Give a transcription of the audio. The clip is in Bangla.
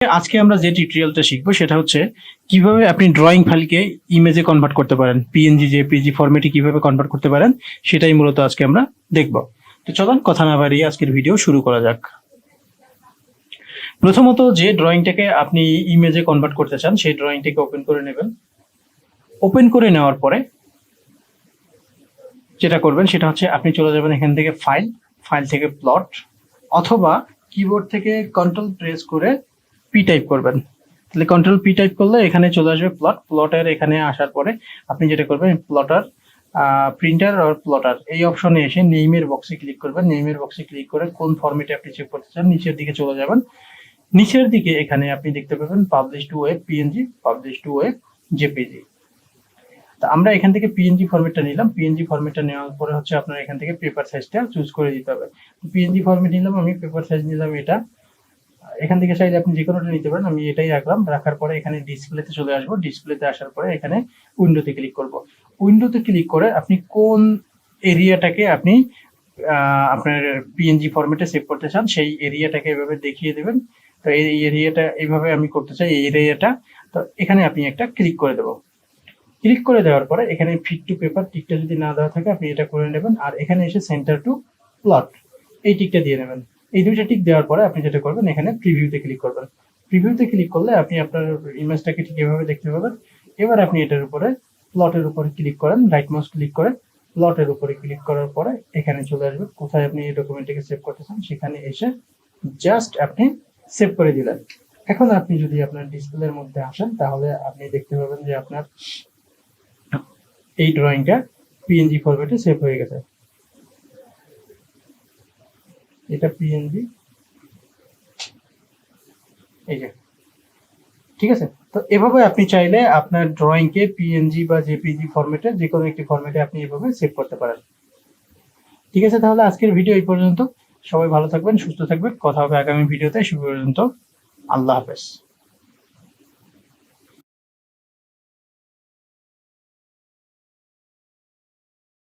আজকে আমরা যে টিউটোরিয়ালটা শিখবো সেটা হচ্ছে কিভাবে আপনি ড্রয়িং ফাইলকে ইমেজে কনভার্ট করতে পারেন, পিএনজি জেপিজি ফরম্যাটে কিভাবে কনভার্ট করতে পারেন সেটাই মূলত আজকে আমরা দেখব। তো চলুন কথা না বাড়িয়ে আজকের ভিডিও শুরু করা যাক। প্রথমত যে ড্রয়িংটাকে আপনি ইমেজে কনভার্ট করতে চান সেই ড্রয়িংটাকে ওপেন করে নেবেন। ওপেন করে নেওয়ার পরে যেটা করবেন সেটা হচ্ছে আপনি চলে যাবেন এখান থেকে ফাইল থেকে প্লট, অথবা কিবোর্ড থেকে কন্ট্রোল প্রেস করে পি টাইপ করবেন। তাহলে কন্ট্রোল পি টাইপ করলে এখানে চলে আসবে প্লটের। এখানে আসার পরে আপনি যেটা করবেন প্লটার, প্রিন্টার আর প্লটার এই অপশনে এসে নেইমের বক্সে ক্লিক করবেন। নেইমের বক্সে ক্লিক করে কোন ফরম্যাটে আপনি চেক করতে চান নিচের দিকে চলে যাবেন। নিচের দিকে এখানে আপনি দেখতে পাবেন publish two web PNG, publish two web JPG. তো আমরা এখান থেকে পিএনজি ফরম্যাটটা নিলাম। পিএনজি ফরম্যাটটা নেওয়ার পরে হচ্ছে আপনার এখান থেকে পেপার সাইজটা চুজ করে দিতে হবে। পিএনজি ফরম্যাট নিলাম, আমি পেপার সাইজ নিলাম এটা। এখান থেকে চাইলে আপনি যে কোনোটা নিতে পারেন, আমি এটাই রাখলাম। রাখার পরে এখানে ডিসপ্লেতে চলে আসবো। ডিসপ্লেতে আসার পরে এখানে উইন্ডোতে ক্লিক করব। উইন্ডোতে ক্লিক করে আপনি কোন এরিয়াটাকে আপনি আপনার পিএনজি ফরম্যাটে সেভ করতে চান সেই এরিয়াটাকে এভাবে দেখিয়ে দেবেন। তো এই এরিয়াটা এইভাবে আমি করতে চাই, এই এরিয়াটা। তো এখানে আপনি একটা ক্লিক করে দেবো। ক্লিক করে দেওয়ার পরে এখানে ফিট টু পেপার টিকটা যদি না দেওয়া থাকে আপনি এটা করে নেবেন। আর এখানে এসে সেন্টার টু প্লট এই টিকটা দিয়ে নেবেন। এই দুইটা টিক দেওয়ার পরে আপনি যেটা করবেন এখানে প্রিভিউতে ক্লিক করবেন। প্রিভিউতে ক্লিক করলে আপনি আপনার ইমেজটাকে ঠিক এভাবে দেখতে পাবেন। এবার আপনি এটার উপরে প্লটের উপরে ক্লিক করেন, রাইট মাউস ক্লিক করে প্লটের উপরে ক্লিক করার পরে এখানে চলে আসবে কোথায় আপনি এই ডকুমেন্টটাকে সেভ করতে চান, সেখানে এসে জাস্ট আপনি সেভ করে দিলেন। এখন আপনি যদি আপনার ডিসপ্লের মধ্যে আসেন তাহলে আপনি দেখতে পাবেন যে আপনার এই ড্রয়িংটা পিএনজি ফরম্যাটে সেভ হয়ে গেছে। এটা পিএনজি, এই যে, ঠিক আছে। তো এভাবে আপনি চাইলে আপনার ড্রয়িংকে পিএনজি বা জেপিজি ফরম্যাটে যে কোনো একটি ফরম্যাটে আপনি এভাবে সেভ করতে পারেন। ঠিক আছে, তাহলে আজকের ভিডিও এই পর্যন্ত। সবাই ভালো থাকবেন, সুস্থ থাকবেন। কথা হবে আগামী ভিডিওতে। সে পর্যন্ত আল্লাহ হাফেজ।